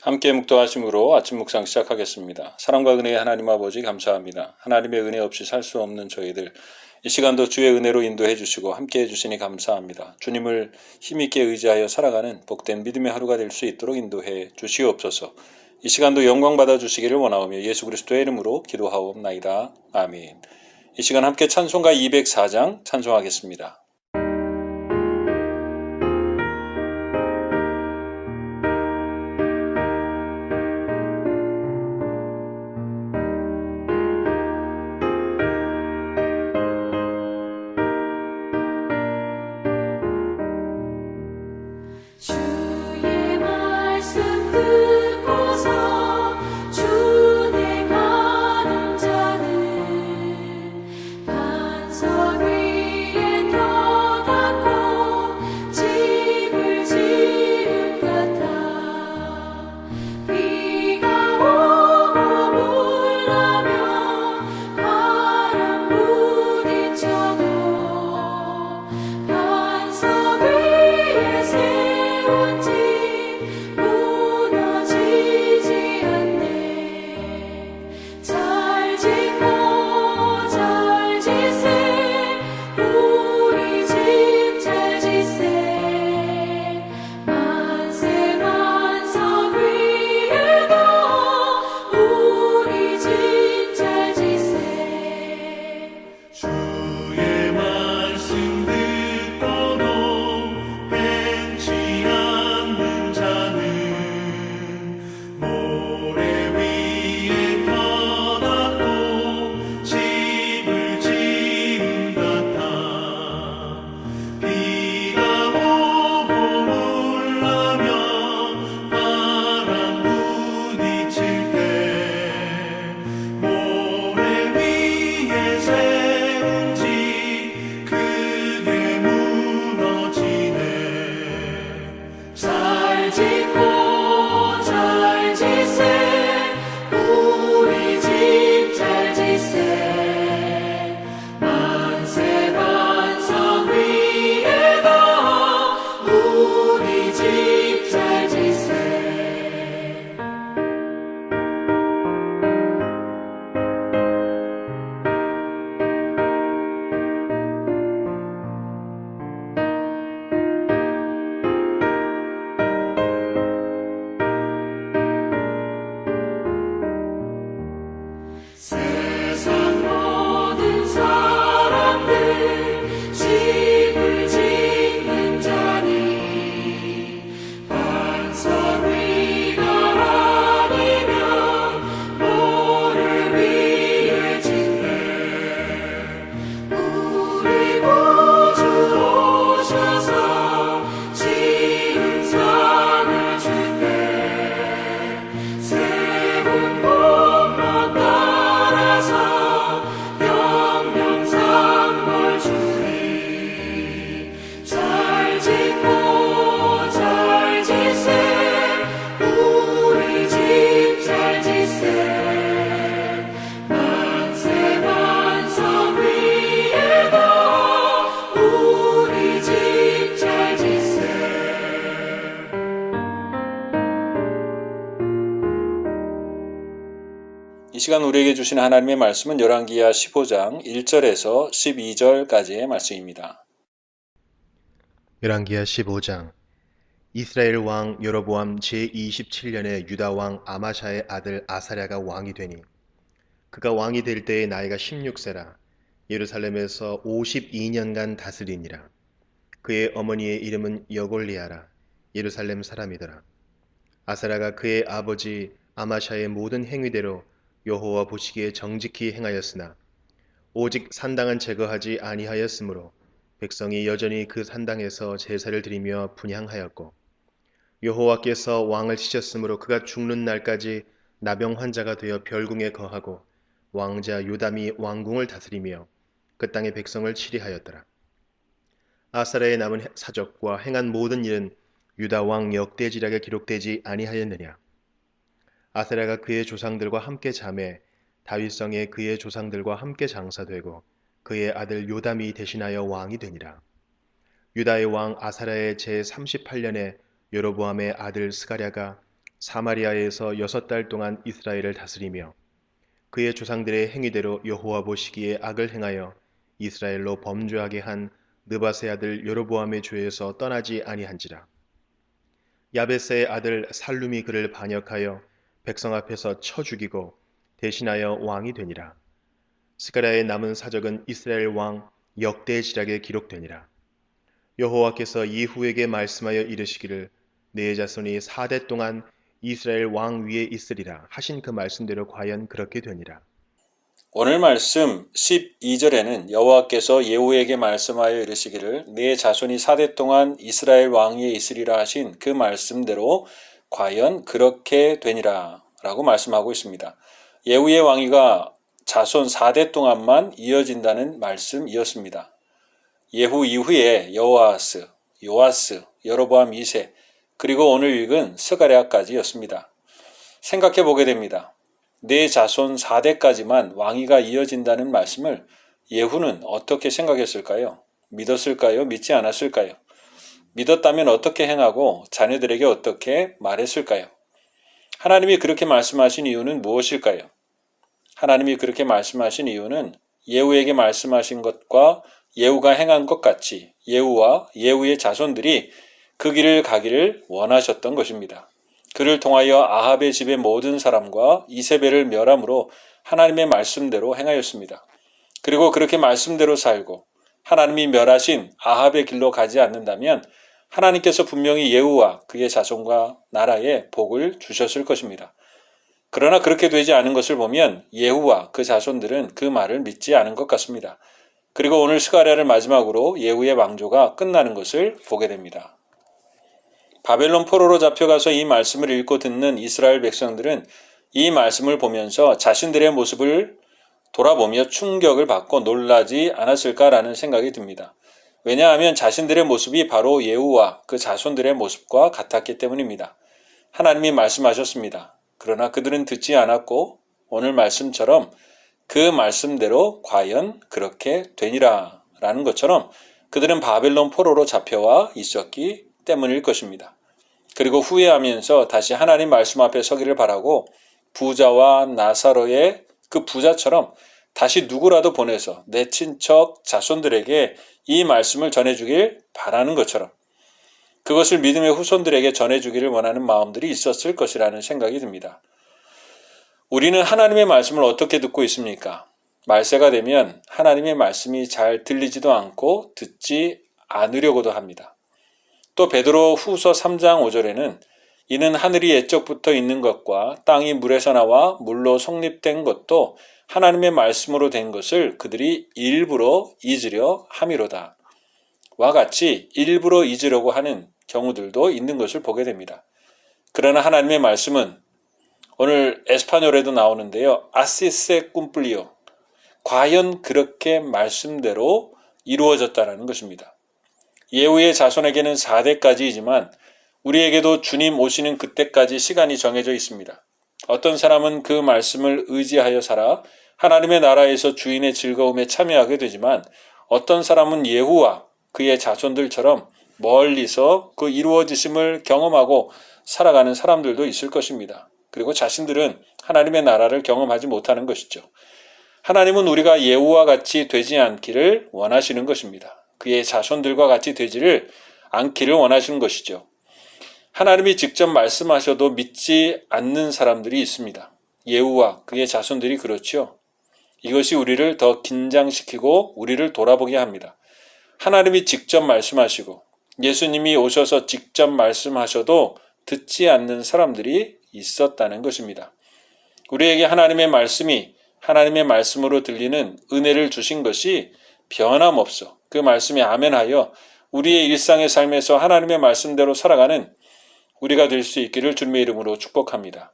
함께 묵도하심으로 아침 묵상 시작하겠습니다. 사랑과 은혜의 하나님 아버지 감사합니다. 하나님의 은혜 없이 살 수 없는 저희들 이 시간도 주의 은혜로 인도해 주시고 함께 해주시니 감사합니다. 주님을 힘있게 의지하여 살아가는 복된 믿음의 하루가 될 수 있도록 인도해 주시옵소서. 이 시간도 영광 받아 주시기를 원하오며 예수 그리스도의 이름으로 기도하옵나이다. 아멘. 이 시간 함께 찬송가 204장 찬송하겠습니다. 이 시간 우리에게 주신 하나님의 말씀은 열왕기하 15장 1절에서 12절까지의 말씀입니다. 열왕기하 15장. 이스라엘 왕 여로보암 제27년에 유다 왕 아마샤의 아들 아사랴가 왕이 되니 그가 왕이 될 때의 나이가 16세라 예루살렘에서 52년간 다스리니라. 그의 어머니의 이름은 여골리아라 예루살렘 사람이더라. 아사랴가 그의 아버지 아마샤의 모든 행위대로 여호와 보시기에 정직히 행하였으나 오직 산당은 제거하지 아니하였으므로 백성이 여전히 그 산당에서 제사를 드리며 분향하였고 여호와께서 왕을 치셨으므로 그가 죽는 날까지 나병 환자가 되어 별궁에 거하고 왕자 요담이 왕궁을 다스리며 그 땅의 백성을 치리하였더라. 아사랴의 남은 사적과 행한 모든 일은 유다 왕 역대지략에 기록되지 아니하였느냐. 아사랴가 그의 조상들과 함께 자매 다윗성에 그의 조상들과 함께 장사되고 그의 아들 요담이 대신하여 왕이 되니라. 유다의 왕 아사랴의 제38년에 여로보암의 아들 스가랴가 사마리아에서 6달 동안 이스라엘을 다스리며 그의 조상들의 행위대로 여호와 보시기에 악을 행하여 이스라엘로 범죄하게 한 느바세 아들 여로보암의 죄에서 떠나지 아니한지라. 야베스의 아들 살룸이 그를 반역하여 백성 앞에서 쳐 죽이고 대신하여 왕이 되니라. 스가랴의 남은 사적은 이스라엘 왕 역대지략에 기록되니라. 여호와께서 예후에게 말씀하여 이르시기를 네 자손이 4대 동안 이스라엘 왕 위에 있으리라 하신 그 말씀대로 과연 그렇게 되니라. 오늘 말씀 12절에는 여호와께서 예후에게 말씀하여 이르시기를 네 자손이 4대 동안 이스라엘 왕 위에 있으리라 하신 그 말씀대로 과연 그렇게 되니라 라고 말씀하고 있습니다. 예후의 왕위가 자손 4대 동안만 이어진다는 말씀이었습니다. 예후 이후에 여호아스, 요아스, 여로보암 2세, 그리고 오늘 읽은 스가랴까지였습니다. 생각해 보게 됩니다. 네 자손 4대까지만 왕위가 이어진다는 말씀을 예후는 어떻게 생각했을까요? 믿었을까요? 믿지 않았을까요? 믿었다면 어떻게 행하고 자녀들에게 어떻게 말했을까요? 하나님이 그렇게 말씀하신 이유는 무엇일까요? 하나님이 그렇게 말씀하신 이유는 예후에게 말씀하신 것과 예후가 행한 것 같이 예후와 예후의 자손들이 그 길을 가기를 원하셨던 것입니다. 그를 통하여 아합의 집의 모든 사람과 이세벨을 멸함으로 하나님의 말씀대로 행하였습니다. 그리고 그렇게 말씀대로 살고 하나님이 멸하신 아합의 길로 가지 않는다면 하나님께서 분명히 예후와 그의 자손과 나라에 복을 주셨을 것입니다. 그러나 그렇게 되지 않은 것을 보면 예후와 그 자손들은 그 말을 믿지 않은 것 같습니다. 그리고 오늘 스가랴를 마지막으로 예후의 왕조가 끝나는 것을 보게 됩니다. 바벨론 포로로 잡혀가서 이 말씀을 읽고 듣는 이스라엘 백성들은 이 말씀을 보면서 자신들의 모습을 돌아보며 충격을 받고 놀라지 않았을까라는 생각이 듭니다. 왜냐하면 자신들의 모습이 바로 예후와 그 자손들의 모습과 같았기 때문입니다. 하나님이 말씀하셨습니다. 그러나 그들은 듣지 않았고 오늘 말씀처럼 그 말씀대로 과연 그렇게 되니라 라는 것처럼 그들은 바벨론 포로로 잡혀와 있었기 때문일 것입니다. 그리고 후회하면서 다시 하나님 말씀 앞에 서기를 바라고 부자와 나사로의 그 부자처럼 다시 누구라도 보내서 내 친척 자손들에게 이 말씀을 전해주길 바라는 것처럼 그것을 믿음의 후손들에게 전해주기를 원하는 마음들이 있었을 것이라는 생각이 듭니다. 우리는 하나님의 말씀을 어떻게 듣고 있습니까? 말세가 되면 하나님의 말씀이 잘 들리지도 않고 듣지 않으려고도 합니다. 또 베드로 후서 3장 5절에는 이는 하늘이 옛적부터 있는 것과 땅이 물에서 나와 물로 성립된 것도 하나님의 말씀으로 된 것을 그들이 일부러 잊으려 함이로다. 와 같이 일부러 잊으려고 하는 경우들도 있는 것을 보게 됩니다. 그러나 하나님의 말씀은 오늘 에스파뇰에도 나오는데요. 아시세 쿰플리오. 과연 그렇게 말씀대로 이루어졌다는 것입니다. 예후의 자손에게는 4대까지이지만 우리에게도 주님 오시는 그때까지 시간이 정해져 있습니다. 어떤 사람은 그 말씀을 의지하여 살아 하나님의 나라에서 주인의 즐거움에 참여하게 되지만 어떤 사람은 예후와 그의 자손들처럼 멀리서 그 이루어지심을 경험하고 살아가는 사람들도 있을 것입니다. 그리고 자신들은 하나님의 나라를 경험하지 못하는 것이죠. 하나님은 우리가 예후와 같이 되지 않기를 원하시는 것입니다. 그의 자손들과 같이 되지를 않기를 원하시는 것이죠. 하나님이 직접 말씀하셔도 믿지 않는 사람들이 있습니다. 예후와 그의 자손들이 그렇죠. 이것이 우리를 더 긴장시키고 우리를 돌아보게 합니다. 하나님이 직접 말씀하시고 예수님이 오셔서 직접 말씀하셔도 듣지 않는 사람들이 있었다는 것입니다. 우리에게 하나님의 말씀이 하나님의 말씀으로 들리는 은혜를 주신 것이 변함없어 그 말씀에 아멘하여 우리의 일상의 삶에서 하나님의 말씀대로 살아가는 우리가 될 수 있기를 주님의 이름으로 축복합니다.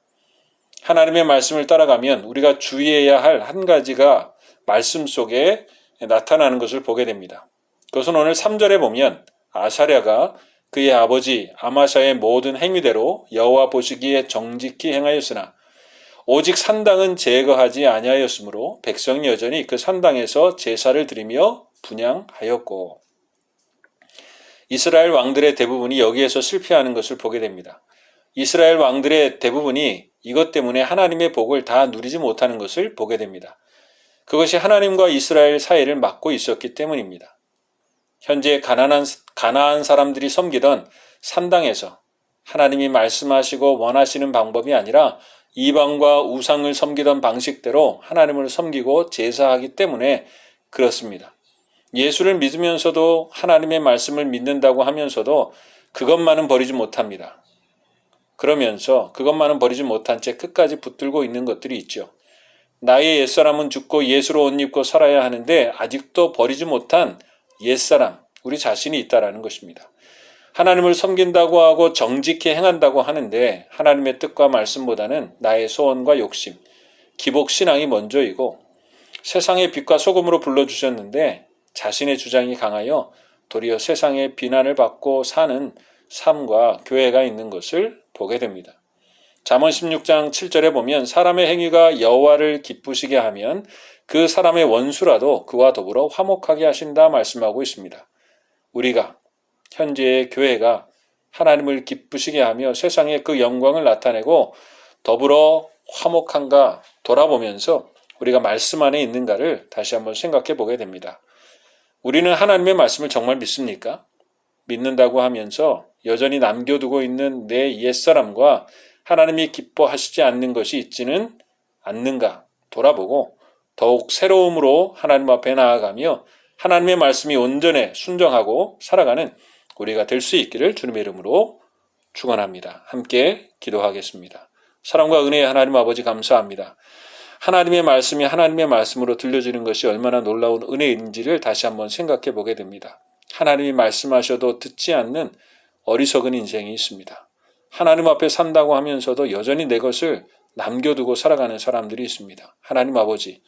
하나님의 말씀을 따라가면 우리가 주의해야 할 한 가지가 말씀 속에 나타나는 것을 보게 됩니다. 그것은 오늘 3절에 보면 아사랴가 그의 아버지 아마샤의 모든 행위대로 여호와 보시기에 정직히 행하였으나 오직 산당은 제거하지 아니하였으므로 백성이 여전히 그 산당에서 제사를 드리며 분향하였고 이스라엘 왕들의 대부분이 여기에서 실패하는 것을 보게 됩니다. 이스라엘 왕들의 대부분이 이것 때문에 하나님의 복을 다 누리지 못하는 것을 보게 됩니다. 그것이 하나님과 이스라엘 사이를 막고 있었기 때문입니다. 현재 가나안 사람들이 섬기던 산당에서 하나님이 말씀하시고 원하시는 방법이 아니라 이방과 우상을 섬기던 방식대로 하나님을 섬기고 제사하기 때문에 그렇습니다. 예수를 믿으면서도 하나님의 말씀을 믿는다고 하면서도 그것만은 버리지 못합니다. 그러면서 그것만은 버리지 못한 채 끝까지 붙들고 있는 것들이 있죠. 나의 옛사람은 죽고 예수로 옷 입고 살아야 하는데 아직도 버리지 못한 옛사람, 우리 자신이 있다라는 것입니다. 하나님을 섬긴다고 하고 정직히 행한다고 하는데 하나님의 뜻과 말씀보다는 나의 소원과 욕심, 기복신앙이 먼저이고 세상의 빛과 소금으로 불러주셨는데 자신의 주장이 강하여 도리어 세상의 비난을 받고 사는 삶과 교회가 있는 것을 보게 됩니다. 잠언 16장 7절에 보면 사람의 행위가 여호와를 기쁘시게 하면 그 사람의 원수라도 그와 더불어 화목하게 하신다 말씀하고 있습니다. 우리가 현재의 교회가 하나님을 기쁘시게 하며 세상에 그 영광을 나타내고 더불어 화목한가 돌아보면서 우리가 말씀 안에 있는가를 다시 한번 생각해 보게 됩니다. 우리는 하나님의 말씀을 정말 믿습니까? 믿는다고 하면서 여전히 남겨두고 있는 내 옛사람과 하나님이 기뻐하시지 않는 것이 있지는 않는가 돌아보고 더욱 새로움으로 하나님 앞에 나아가며 하나님의 말씀이 온전해 순정하고 살아가는 우리가 될 수 있기를 주님의 이름으로 축원합니다. 함께 기도하겠습니다. 사랑과 은혜의 하나님 아버지 감사합니다. 하나님의 말씀이 하나님의 말씀으로 들려지는 것이 얼마나 놀라운 은혜인지를 다시 한번 생각해 보게 됩니다. 하나님이 말씀하셔도 듣지 않는 어리석은 인생이 있습니다. 하나님 앞에 산다고 하면서도 여전히 내 것을 남겨두고 살아가는 사람들이 있습니다. 하나님 아버지,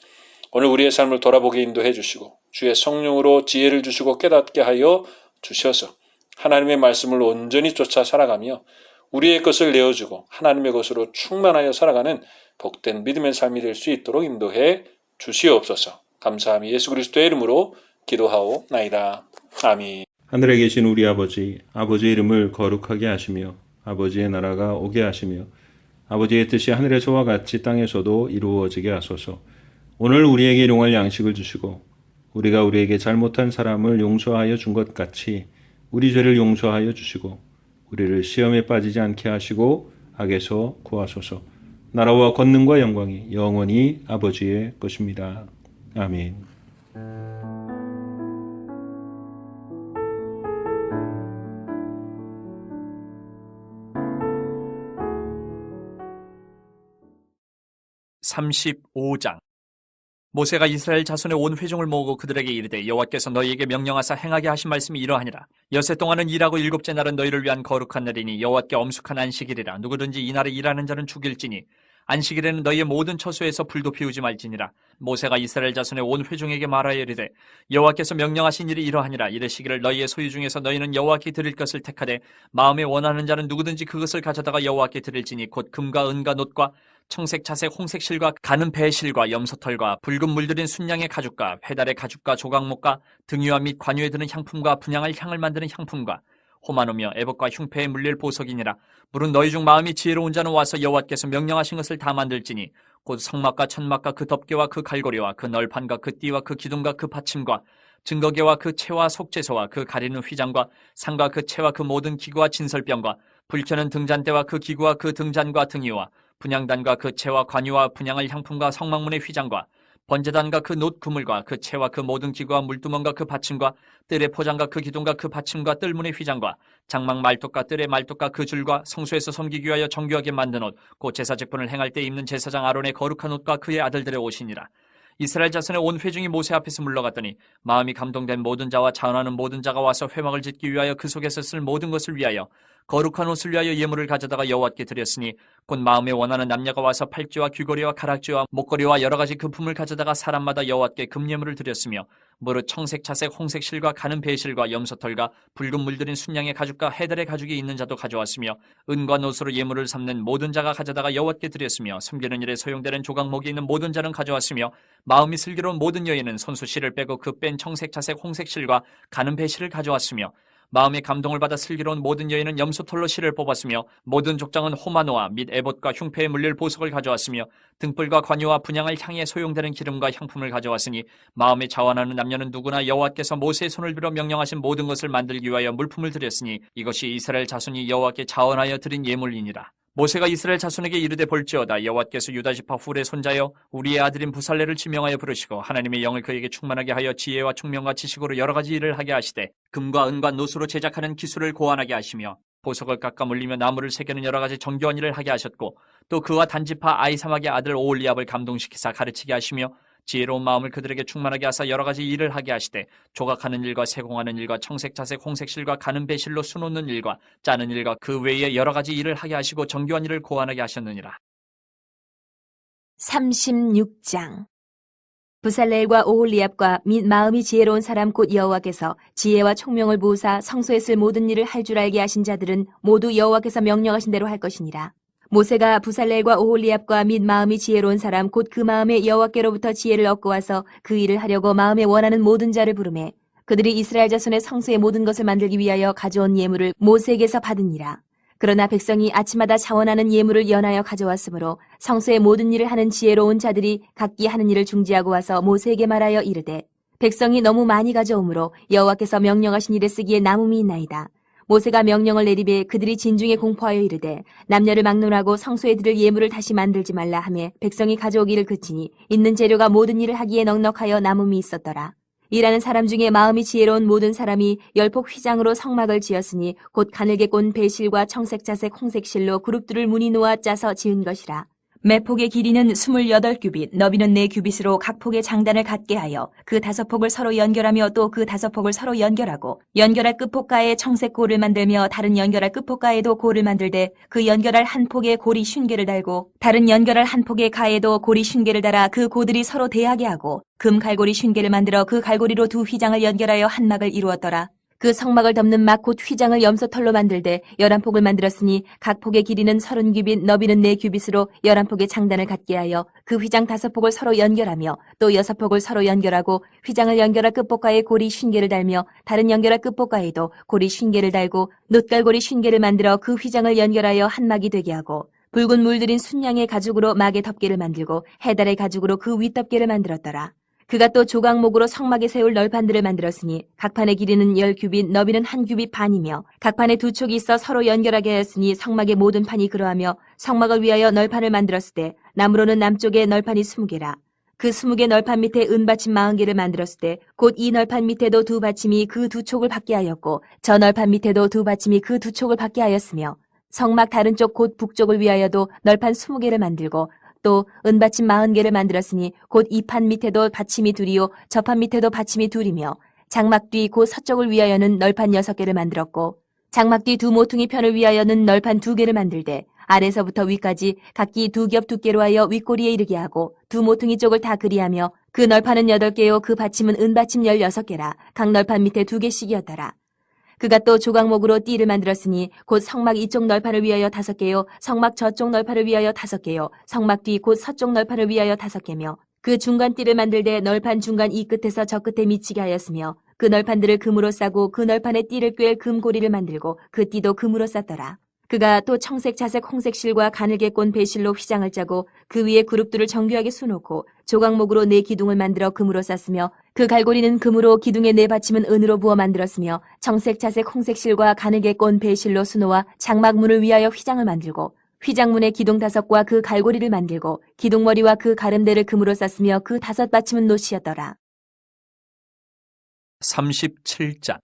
오늘 우리의 삶을 돌아보게 인도해 주시고 주의 성령으로 지혜를 주시고 깨닫게 하여 주셔서 하나님의 말씀을 온전히 쫓아 살아가며 우리의 것을 내어주고 하나님의 것으로 충만하여 살아가는 복된 믿음의 삶이 될 수 있도록 인도해 주시옵소서. 감사함이 예수 그리스도의 이름으로 기도하오나이다. 아멘. 하늘에 계신 우리 아버지, 아버지의 이름을 거룩하게 하시며 아버지의 나라가 오게 하시며 아버지의 뜻이 하늘에서와 같이 땅에서도 이루어지게 하소서. 오늘 우리에게 일용할 양식을 주시고 우리가 우리에게 잘못한 사람을 용서하여 준 것 같이 우리 죄를 용서하여 주시고 우리를 시험에 빠지지 않게 하시고 악에서 구하소서. 나라와 권능과 영광이 영원히 아버지의 것입니다. 아멘. (35장) 모세가 이스라엘 자손의 온 회중을 모으고 그들에게 이르되 여호와께서 너희에게 명령하사 행하게 하신 말씀이 이러하니라. 여세 동안은 일하고 일곱째 날은 너희를 위한 거룩한 날이니 여호와께 엄숙한 안식일이라. 누구든지 이날에 일하는 자는 죽일지니 안식일에는 너희의 모든 처소에서 불도 피우지 말지니라. 모세가 이스라엘 자손의 온 회중에게 말하여 이르되 여호와께서 명령하신 일이 이러하니라. 이르시기를 너희의 소유 중에서 너희는 여호와께 드릴 것을 택하되 마음에 원하는 자는 누구든지 그것을 가져다가 여호와께 드릴지니 곧 금과 은과 놋과 청색, 자색, 홍색 실과 가는 배실과 염소털과 붉은 물들인 순양의 가죽과 회달의 가죽과 조각목과 등유와 및 관유에 드는 향품과 분향할 향을 만드는 향품과 호마노며 애복과 흉패에 물릴 보석이니라. 물은 너희 중 마음이 지혜로운 자는 와서 여호와께서 명령하신 것을 다 만들지니 곧 성막과 천막과 그 덮개와 그 갈고리와 그 널판과 그 띠와 그 기둥과 그 받침과 증거계와 그 채와 속죄소와 그 가리는 휘장과 상과 그 채와 그 모든 기구와 진설병과 불켜는 등잔대와 그 기구와 그 등잔과 등이와 분향단과 그 채와 관유와 분향할 향품과 성막문의 휘장과 번제단과 그 놋 그물과 그 채와 그 모든 기구와 물두멍과 그 받침과 뜰의 포장과 그 기둥과 그 받침과 뜰문의 휘장과 장막 말뚝과 뜰의 말뚝과 그 줄과 성소에서 섬기기 위하여 정교하게 만든 옷 곧 제사 직분을 행할 때 입는 제사장 아론의 거룩한 옷과 그의 아들들의 옷이니라. 이스라엘 자손의 온 회중이 모세 앞에서 물러갔더니 마음이 감동된 모든 자와 자원하는 모든 자가 와서 회막을 짓기 위하여 그 속에서 쓸 모든 것을 위하여 거룩한 옷을 위하여 예물을 가져다가 여호와께 드렸으니 곧 마음에 원하는 남녀가 와서 팔찌와 귀걸이와 가락지와 목걸이와 여러 가지 금품을 가져다가 사람마다 여호와께 금예물을 드렸으며 무릇 청색, 자색, 홍색 실과 가는 배실과 염소털과 붉은 물들인 순양의 가죽과 해달의 가죽이 있는 자도 가져왔으며 은과 놋으로 예물을 삼는 모든 자가 가져다가 여호와께 드렸으며 섬기는 일에 소용되는 조각목이 있는 모든 자는 가져왔으며 마음이 슬기로운 모든 여인은 손수 실을 빼고 그 뺀 청색, 자색, 홍색 실과 가는 배실을 가져왔으며 마음의 감동을 받아 슬기로운 모든 여인은 염소털로 실을 뽑았으며 모든 족장은 호마노아 및 에봇과 흉패에 물릴 보석을 가져왔으며 등불과 관유와 분향할 향에 소용되는 기름과 향품을 가져왔으니 마음에 자원하는 남녀는 누구나 여호와께서 모세의 손을 빌어 명령하신 모든 것을 만들기 위하여 물품을 드렸으니 이것이 이스라엘 자손이 여호와께 자원하여 드린 예물이니라. 모세가 이스라엘 자손에게 이르되 볼지어다 여호와께서 유다 지파 훌의 손자여 우리의 아들인 부살레를 지명하여 부르시고 하나님의 영을 그에게 충만하게 하여 지혜와 총명과 지식으로 여러 가지 일을 하게 하시되 금과 은과 노수로 제작하는 기술을 고안하게 하시며 보석을 깎아 물리며 나무를 새기는 여러 가지 정교한 일을 하게 하셨고 또 그와 단지파 아이사막의 아들 오홀리압을 감동시키사 가르치게 하시며 지혜로운 마음을 그들에게 충만하게 하사 여러 가지 일을 하게 하시되 조각하는 일과 세공하는 일과 청색, 자색, 홍색실과 가는 배실로 수놓는 일과 짜는 일과 그 외에 여러 가지 일을 하게 하시고 정교한 일을 고안하게 하셨느니라. 36장 부살렐과 오홀리압과 및 마음이 지혜로운 사람 곧 여호와께서 지혜와 총명을 부으사 성소에 쓸 모든 일을 할 줄 알게 하신 자들은 모두 여호와께서 명령하신 대로 할 것이니라. 모세가 부살렐과 오홀리압과 및 마음이 지혜로운 사람 곧 그 마음에 여호와께로부터 지혜를 얻고 와서 그 일을 하려고 마음에 원하는 모든 자를 부르매 그들이 이스라엘 자손의 성소의 모든 것을 만들기 위하여 가져온 예물을 모세에게서 받으니라. 그러나 백성이 아침마다 자원하는 예물을 연하여 가져왔으므로 성소의 모든 일을 하는 지혜로운 자들이 각기 하는 일을 중지하고 와서 모세에게 말하여 이르되 백성이 너무 많이 가져오므로 여호와께서 명령하신 일에 쓰기에 남음이 있나이다. 모세가 명령을 내리되 그들이 진중에 공포하여 이르되 남녀를 막론하고 성소에 들을 예물을 다시 만들지 말라 하며 백성이 가져오기를 그치니 있는 재료가 모든 일을 하기에 넉넉하여 남음이 있었더라. 일하는 사람 중에 마음이 지혜로운 모든 사람이 열폭 휘장으로 성막을 지었으니 곧 가늘게 꼰 배실과 청색, 자색, 홍색 실로 그룹들을 무늬 놓아 짜서 지은 것이라. 매폭의 길이는 28규빗, 너비는 4규빗으로 각 폭의 장단을 갖게 하여 그 5폭을 서로 연결하며 또 그 5폭을 서로 연결하고 연결할 끝폭가에 청색 고를 만들며 다른 연결할 끝폭가에도 고를 만들되 그 연결할 한 폭에 고리 50개를 달고 다른 연결할 한 폭의 가에도 고리 50개를 달아 그 고들이 서로 대하게 하고 금 갈고리 50개를 만들어 그 갈고리로 두 휘장을 연결하여 한 막을 이루었더라. 그 성막을 덮는 막 곧 휘장을 염소털로 만들되 11폭을 만들었으니 각 폭의 길이는 30규빗, 너비는 4규빗으로 11폭의 장단을 갖게 하여 그 휘장 5폭을 서로 연결하며 또 6폭을 서로 연결하고 휘장을 연결할 끝폭가에 고리 50개를 달며 다른 연결할 끝폭가에도 고리 50개를 달고 놋갈고리 50개를 만들어 그 휘장을 연결하여 한 막이 되게 하고 붉은 물들인 순양의 가죽으로 막의 덮개를 만들고 해달의 가죽으로 그 윗덮개를 만들었더라. 그가 또 조각목으로 성막에 세울 널판들을 만들었으니 각 판의 길이는 10규빗, 너비는 1규빗 반이며 각 판에 두 촉이 있어 서로 연결하게 하였으니 성막의 모든 판이 그러하며 성막을 위하여 널판을 만들었을 때 나무로는 남쪽에 널판이 20개라. 그 20개 널판 밑에 은받침 40개를 만들었을 때 곧 이 널판 밑에도 두 받침이 그 두 촉을 받게 하였고 저 널판 밑에도 두 받침이 그 두 촉을 받게 하였으며 성막 다른 쪽 곧 북쪽을 위하여도 널판 20개를 만들고 또 은받침 40개를 만들었으니 곧 이 판 밑에도 받침이 둘이요 저 판 밑에도 받침이 둘이며 장막 뒤 곧 서쪽을 위하여는 널판 6개를 만들었고 장막 뒤 두 모퉁이 편을 위하여는 널판 2개를 만들되 아래서부터 위까지 각기 2겹 두께로 하여 윗꼬리에 이르게 하고 두 모퉁이 쪽을 다 그리하며 그 널판은 8개요 그 받침은 은받침 16개라 각 널판 밑에 2개씩이었더라. 그가 또 조각목으로 띠를 만들었으니 곧 성막 이쪽 널판을 위하여 5개요 성막 저쪽 널판을 위하여 5개요 성막 뒤 곧 서쪽 널판을 위하여 5개며 그 중간 띠를 만들되 널판 중간 이 끝에서 저 끝에 미치게 하였으며 그 널판들을 금으로 싸고 그 널판에 띠를 꿰 금고리를 만들고 그 띠도 금으로 쌌더라. 그가 또 청색, 자색, 홍색 실과 가늘게 꼰 배실로 휘장을 짜고 그 위에 그룹들을 정교하게 수놓고 조각목으로 4기둥을 만들어 금으로 쌌으며 그 갈고리는 금으로 기둥의 4받침은 은으로 부어 만들었으며 청색, 자색, 홍색 실과 가늘게 꼰 배실로 수놓아 장막문을 위하여 휘장을 만들고 휘장문의 기둥 5과 그 갈고리를 만들고 기둥머리와 그 가름대를 금으로 쌌으며 그 5받침은 노시였더라. 37장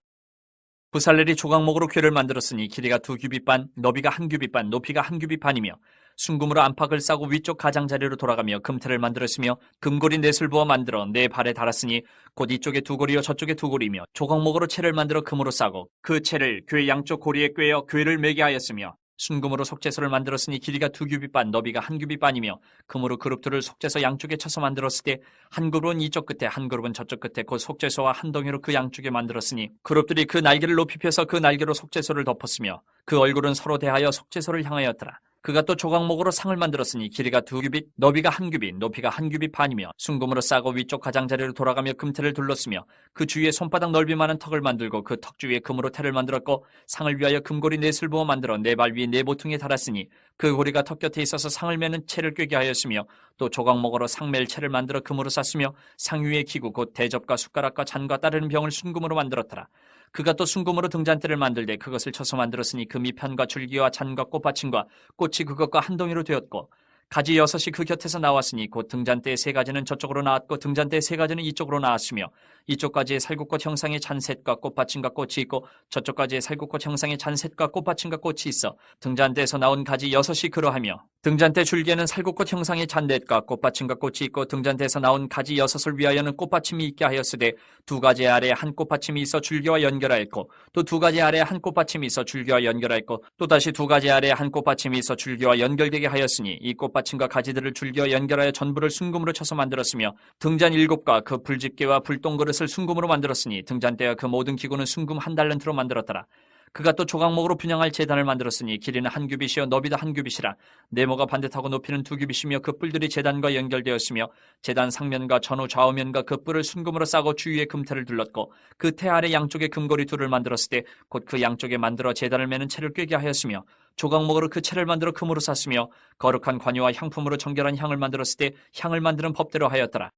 부살렐이 조각목으로 궤를 만들었으니 길이가 2규빗 반, 너비가 1규빗 반, 높이가 1규빗 반이며 순금으로 안팎을 싸고 위쪽 가장자리로 돌아가며 금태를 만들었으며 금고리 넷을 부어 만들어 4발에 달았으니 곧 이쪽에 2고리요 저쪽에 2고리며 조각목으로 채를 만들어 금으로 싸고 그 채를 궤 양쪽 고리에 꿰어 궤를 매게 하였으며 순금으로 속죄소를 만들었으니 길이가 2규빗 반, 너비가 1규빗 반이며 금으로 그룹들을 속죄소 양쪽에 쳐서 만들었을 때 한 그룹은 이쪽 끝에 한 그룹은 저쪽 끝에 곧 속죄소와 한 덩이로 그 양쪽에 만들었으니 그룹들이 그 날개를 높이 펴서 그 날개로 속죄소를 덮었으며 그 얼굴은 서로 대하여 속죄소를 향하였더라. 그가 또 조각목으로 상을 만들었으니 길이가 2규빗, 너비가 1규빗, 높이가 1규빗 반이며 순금으로 싸고 위쪽 가장자리로 돌아가며 금태를 둘렀으며 그 주위에 손바닥 넓이만한 턱을 만들고 그 턱 주위에 금으로 태를 만들었고 상을 위하여 금고리 넷을 부어 만들어 네 발 위에 네 모퉁이에 달았으니 그 고리가 턱 곁에 있어서 상을 매는 채를 꿰게 하였으며 또 조각목으로 상멜 채를 만들어 금으로 쌌으며 상 위에 기구 곧 대접과 숟가락과 잔과 따르는 병을 순금으로 만들었더라. 그가 또 순금으로 등잔대를 만들되 그것을 쳐서 만들었으니 그 밑편과 줄기와 잔과 꽃받침과 꽃이 그것과 한 동이로 되었고 가지 6이 그 곁에서 나왔으니 곧 등잔대의 3가지는 저쪽으로 나왔고 등잔대의 3가지는 이쪽으로 나왔으며 이쪽 가지에 살구꽃 형상의 잔셋과 꽃받침과 꽃이 있고 저쪽 가지에 살구꽃 형상의 잔셋과 꽃받침과 꽃이 있어 등잔대에서 나온 가지 6이 그러하며 등잔대 줄기에는 살구꽃 형상의 잔넷과 꽃받침과 꽃이 있고 등잔대에서 나온 가지 6을 위하여는 꽃받침이 있게 하였으되 2가지 아래에 한 꽃받침이 있어 줄기와 연결하였고 또 2가지 아래에 한 꽃받침이 있어 줄기와 연결하였고 또다시 2가지 아래에 한 꽃받침이 있어 줄기와 연결되게 하였으니 이 꽃받침과 가지들을 줄기와 연결하여 전부를 순금으로 쳐서 만들었으며 등잔 7과 그 불집게와 불똥그릇을 순금으로 만들었으니 등잔대와 그 모든 기구는 순금 1달란트로 만들었더라. 그가 또 조각목으로 분향할 제단을 만들었으니 길이는 1규빗이요 너비도 1규빗이라 네모가 반듯하고 높이는 2규빗이며 그 뿔들이 제단과 연결되었으며 제단 상면과 전후 좌우면과 그 뿔을 순금으로 싸고 주위에 금태를 둘렀고 그 태 아래 양쪽에 금고리 둘을 만들었을 때 곧 그 양쪽에 만들어 제단을 매는 채를 꿰게 하였으며 조각목으로 그 채를 만들어 금으로 쌌으며 거룩한 관유와 향품으로 정결한 향을 만들었을 때 향을 만드는 법대로 하였더라.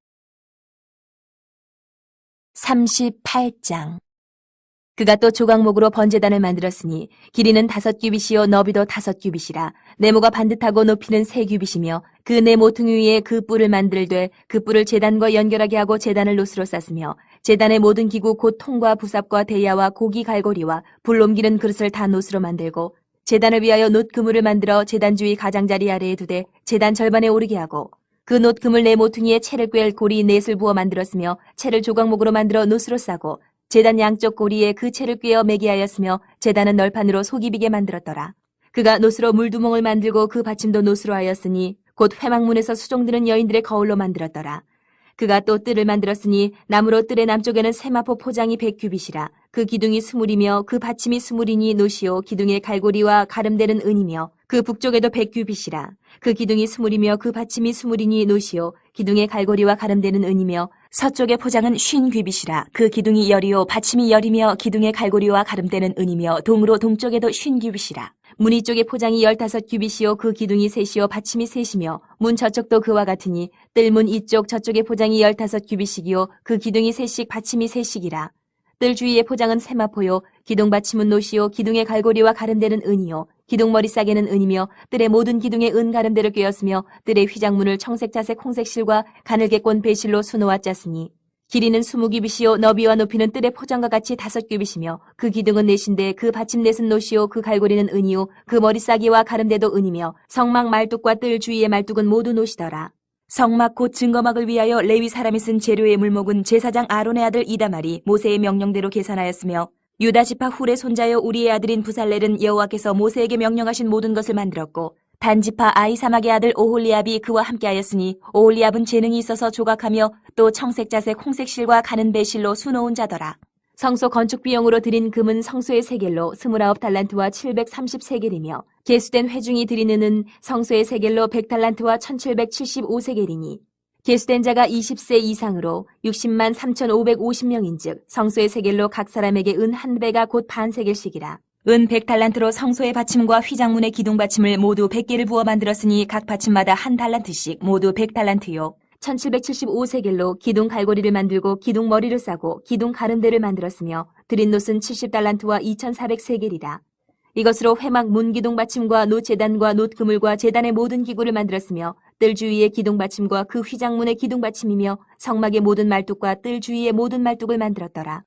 38장. 그가 또 조각목으로 번제단을 만들었으니 길이는 5규빗이요 너비도 5규빗이라 네모가 반듯하고 높이는 3규빗이며 그 네 모퉁이 위에 그 뿔을 만들되 그 뿔을 제단과 연결하게 하고 제단을 노스로 쌌으며 제단의 모든 기구 곧 통과 부삽과 대야와 고기 갈고리와 불 옮기는 그릇을 다 노스로 만들고 제단을 위하여 놋 그물을 만들어 제단 주위 가장자리 아래에 두되 제단 절반에 오르게 하고 그 놋 그물 네 모퉁이에 채를 꿰 고리 넷을 부어 만들었으며 채를 조각목으로 만들어 노스로 싸고 제단 양쪽 고리에 그 채를 꿰어 매게 하였으며 제단은 널판으로 속이 비게 만들었더라. 그가 노스로 물두멍을 만들고 그 받침도 노스로 하였으니 곧 회막문에서 수종드는 여인들의 거울로 만들었더라. 그가 또 뜰을 만들었으니 나무로 뜰의 남쪽에는 세마포 포장이 100규빗이라 그 기둥이 20이며 그 받침이 20이니 노시오 기둥의 갈고리와 가름되는 은이며 그 북쪽에도 100규빗이라 그 기둥이 20이며 그 받침이 20이니 노시오 기둥의 갈고리와 가름되는 은이며 서쪽의 포장은 50규빗이라 그 기둥이 10이요 받침이 10이며 기둥의 갈고리와 가름되는 은이며 동으로 동쪽에도 50규빗이라 문 이쪽의 포장이 15규빗이요 그 기둥이 3이요 받침이 3이며 문 저쪽도 그와 같으니 뜰문 이쪽 저쪽의 포장이 15규빗이요 그 기둥이 3씩 받침이 3씩이라 뜰 주위의 포장은 세마포요 기둥 받침은 노시요 기둥의 갈고리와 가름되는 은이요 기둥 머리싸개는 은이며 뜰의 모든 기둥에 은 가름대를 꿰었으며 뜰의 휘장문을 청색 자색 홍색 실과 가늘게 꼰 배실로 수놓아 짰으니 길이는 20규빗이요 너비와 높이는 뜰의 포장과 같이 5규빗이며 그 기둥은 넷인데 그 받침 넷은 노시요 그 갈고리는 은이요 그 머리싸개와 가름대도 은이며 성막 말뚝과 뜰 주위의 말뚝은 모두 노시더라. 성막 곧 증거막을 위하여 레위 사람이 쓴 재료의 물목은 제사장 아론의 아들 이다말이 모세의 명령대로 계산하였으며 유다 지파 훌의 손자여 우리의 아들인 부살렐은 여호와께서 모세에게 명령하신 모든 것을 만들었고 단지파 아이사막의 아들 오홀리압이 그와 함께하였으니 오홀리압은 재능이 있어서 조각하며 또 청색자색 홍색실과 가는 배실로 수놓은 자더라. 성소 건축 비용으로 드린 금은 성소의 세겔로 29달란트와 730세겔이며 계수된 회중이 드리는 은 성소의 세겔로 100달란트와 1775세겔이니 계수된 자가 20세 이상으로 60만 3,550명인즉 성소의 세겔로 각 사람에게 은 한 배가 곧 반세겔씩이라. 은 100달란트로 성소의 받침과 휘장문의 기둥 받침을 모두 100개를 부어 만들었으니 각 받침마다 한 달란트씩 모두 100달란트요. 1775세겔로 기둥 갈고리를 만들고 기둥 머리를 싸고 기둥 가름대를 만들었으며 드린 놋은 70달란트와 2400세겔이라. 이것으로 회막 문 기둥 받침과 놋 제단과 놋 그물과 제단의 모든 기구를 만들었으며 뜰 주위의 기둥 받침과 그 휘장문의 기둥 받침이며 성막의 모든 말뚝과 뜰 주위의 모든 말뚝을 만들었더라.